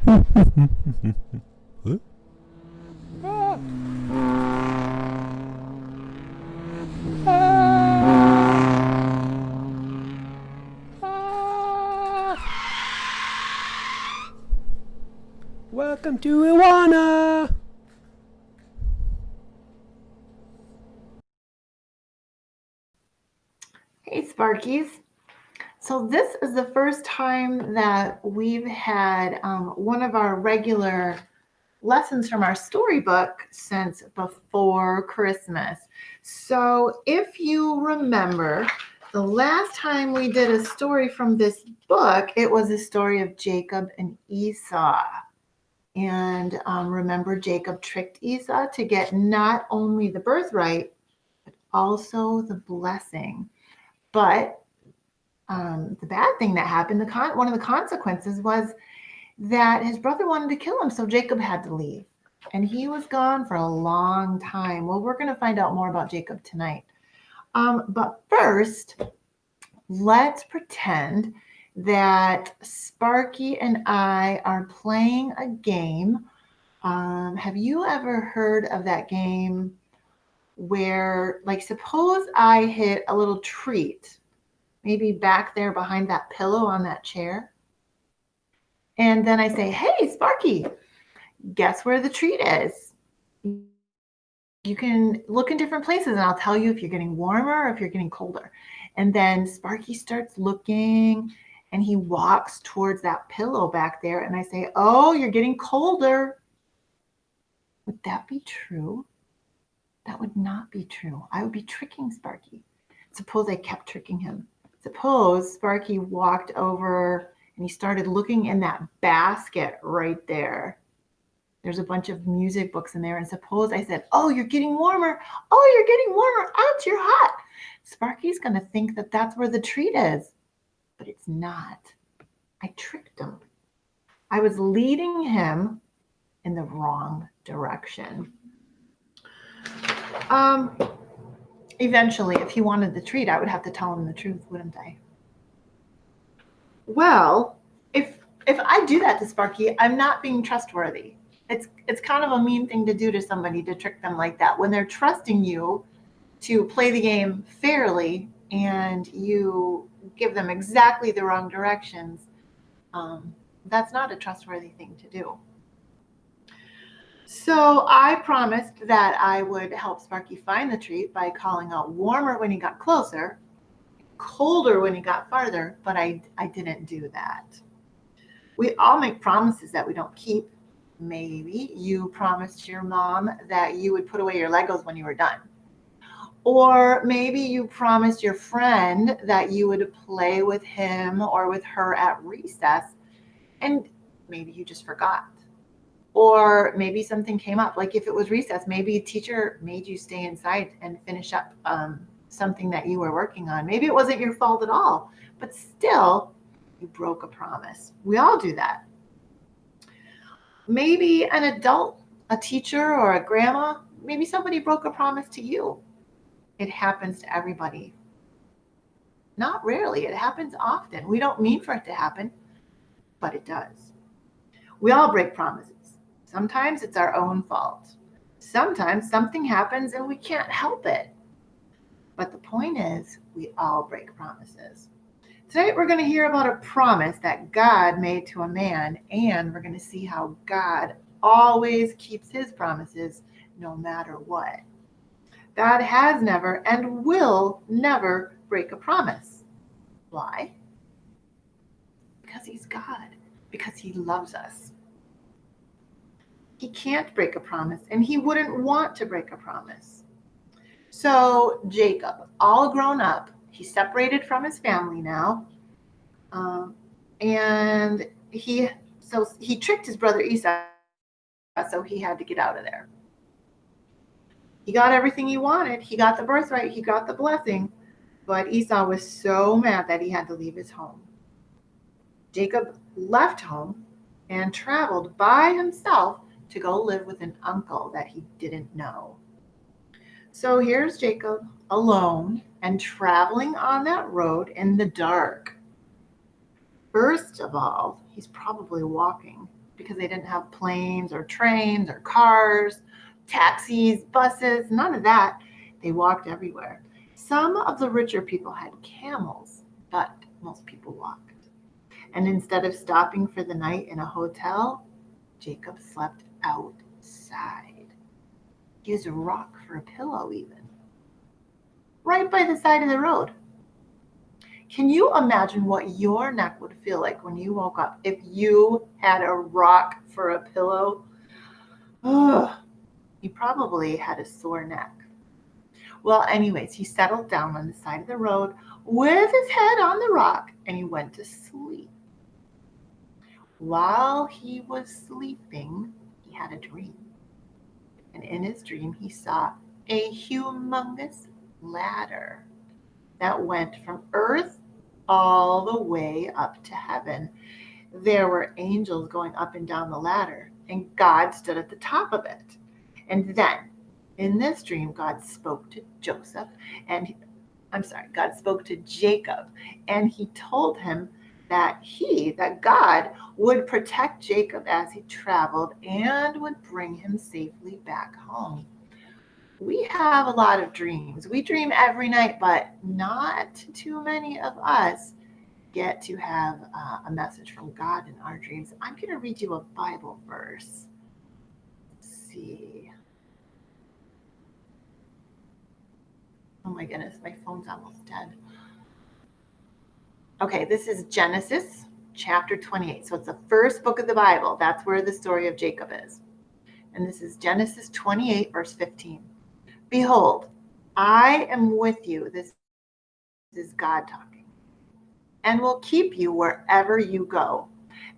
Huh? Welcome to Iwana. Hey, Sparkies. So, this is the first time that we've had one of our regular lessons from our storybook since before Christmas. So, if you remember, the last time we did a story from this book, it was a story of Jacob and Esau. And remember, Jacob tricked Esau to get not only the birthright, also the blessing. But the bad thing that happened, one of the consequences was that his brother wanted to kill him, so Jacob had to leave. And he was gone for a long time. Well, we're going to find out more about Jacob tonight. But first, let's pretend that Sparky and I are playing a game. Have you ever heard of that game where, like, suppose I hit a little treat, maybe back there behind that pillow on that chair? And then I say, hey, Sparky, guess where the treat is? You can look in different places and I'll tell you if you're getting warmer or if you're getting colder. And then Sparky starts looking and he walks towards that pillow back there. And I say, oh, you're getting colder. Would that be true? That would not be true. I would be tricking Sparky. Suppose I kept tricking him. Suppose Sparky walked over and he started looking in that basket right there. There's a bunch of music books in there. And suppose I said, oh, you're getting warmer. Oh, you're getting warmer. Ouch, you're hot. Sparky's going to think that that's where the treat is. But it's not. I tricked him. I was leading him in the wrong direction. Um, Eventually, if he wanted the treat, I would have to tell him the truth, wouldn't I? Well, if I do that to Sparky, I'm not being trustworthy. It's kind of a mean thing to do to somebody to trick them like that when they're trusting you to play the game fairly and you give them exactly the wrong directions. That's not a trustworthy thing to do. So I promised that I would help Sparky find the treat by calling out warmer when he got closer, colder when he got farther, but I didn't do that. We all make promises that we don't keep. Maybe you promised your mom that you would put away your Legos when you were done. Or maybe you promised your friend that you would play with him or with her at recess, and maybe you just forgot. Or maybe something came up, like if it was recess, maybe a teacher made you stay inside and finish up something that you were working on. Maybe it wasn't your fault at all, but still, you broke a promise. We all do that. Maybe an adult, a teacher or a grandma, maybe somebody broke a promise to you. It happens to everybody. Not rarely, it happens often. We don't mean for it to happen, but it does. We all break promises. Sometimes it's our own fault. Sometimes something happens and we can't help it. But the point is, we all break promises. Tonight we're going to hear about a promise that God made to a man, and we're going to see how God always keeps his promises no matter what. God has never and will never break a promise. Why? Because he's God, because he loves us. He can't break a promise, and he wouldn't want to break a promise. So, Jacob, all grown up, he's separated from his family now, um, and he tricked his brother Esau, so he had to get out of there. He got everything he wanted. He got the birthright. He got the blessing. But Esau was so mad that he had to leave his home. Jacob left home and traveled by himself to go live with an uncle that he didn't know. So here's Jacob alone and traveling on that road in the dark. First of all, he's probably walking because they didn't have planes or trains or cars, taxis, buses, none of that. They walked everywhere. Some of the richer people had camels, but most people walked. And instead of stopping for the night in a hotel, Jacob slept outside. He used a rock for a pillow even, right by the side of the road. Can you imagine what your neck would feel like when you woke up if you had a rock for a pillow? Ugh, you probably had a sore neck. Well, anyways, he settled down on the side of the road with his head on the rock and he went to sleep. While he was sleeping, he had a dream. And in his dream, he saw a humongous ladder that went from earth all the way up to heaven. There were angels going up and down the ladder, and God stood at the top of it. And then, in this dream, God spoke to God spoke to Jacob, and he told him that God would protect Jacob as he traveled and would bring him safely back home. We have a lot of dreams. We dream every night, but not too many of us get to have a message from God in our dreams. I'm going to read you a Bible verse. Let's see. Oh my goodness, my phone's almost dead. Okay, this is Genesis chapter 28. So it's the first book of the Bible. That's where the story of Jacob is. And this is Genesis 28, verse 15. Behold, I am with you. This is God talking. And will keep you wherever you go,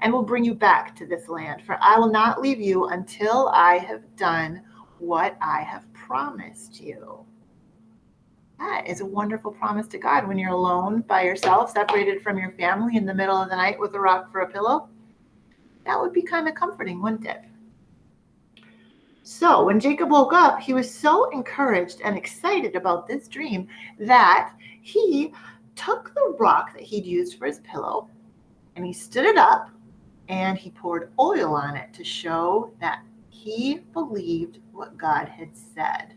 and will bring you back to this land. For I will not leave you until I have done what I have promised you. That is a wonderful promise to God when you're alone by yourself, separated from your family in the middle of the night with a rock for a pillow. That would be kind of comforting, wouldn't it? So when Jacob woke up, he was so encouraged and excited about this dream that he took the rock that he'd used for his pillow and he stood it up and he poured oil on it to show that he believed what God had said.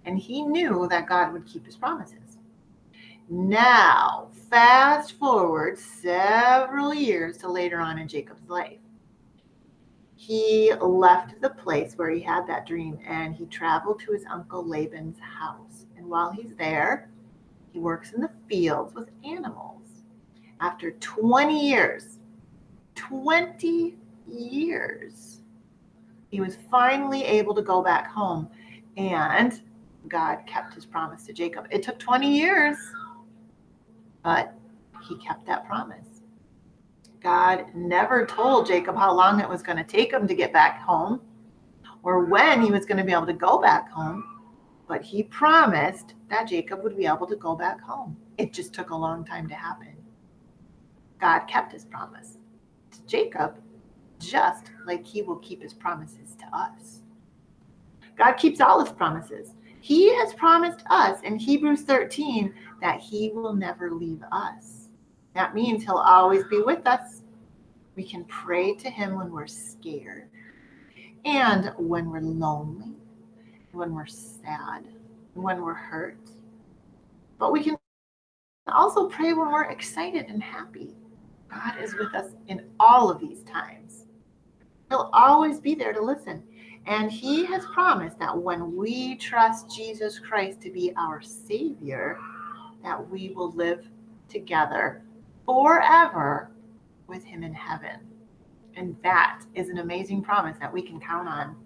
And he knew that God would keep his promises. Now, fast forward several years to later on in Jacob's life. He left the place where he had that dream and he traveled to his uncle Laban's house. And while he's there, he works in the fields with animals. After 20 years, he was finally able to go back home, and God kept his promise to Jacob. It took 20 years, but he kept that promise. God never told Jacob how long it was going to take him to get back home or when he was going to be able to go back home, but he promised that Jacob would be able to go back home. It just took a long time to happen. God kept his promise to Jacob, just like he will keep his promises to us. God keeps all his promises. He has promised us in Hebrews 13 that he will never leave us. That means he'll always be with us. We can pray to him when we're scared and when we're lonely, when we're sad, when we're hurt. But we can also pray when we're excited and happy. God is with us in all of these times. He'll always be there to listen. And he has promised that when we trust Jesus Christ to be our Savior, that we will live together forever with him in heaven. And that is an amazing promise that we can count on.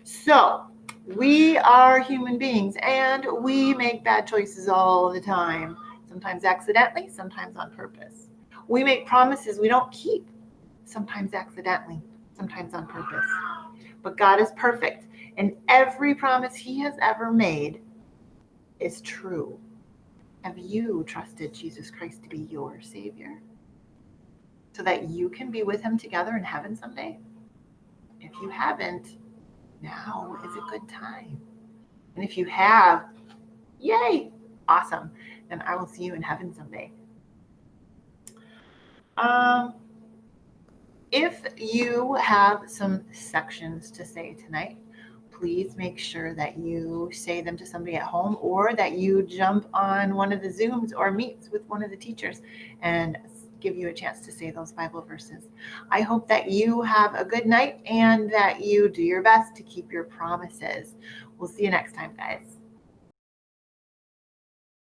So, we are human beings and we make bad choices all the time, sometimes accidentally, sometimes on purpose. We make promises we don't keep, sometimes accidentally, sometimes on purpose. But God is perfect, and every promise he has ever made is true. Have you trusted Jesus Christ to be your Savior so that you can be with him together in heaven someday? If you haven't, now is a good time. And if you have, yay, awesome. Then I will see you in heaven someday. if you have some sections to say tonight, please make sure that you say them to somebody at home, or that you jump on one of the Zooms or meets with one of the teachers and give you a chance to say those Bible verses. I hope that you have a good night and that you do your best to keep your promises. We'll see you next time, guys.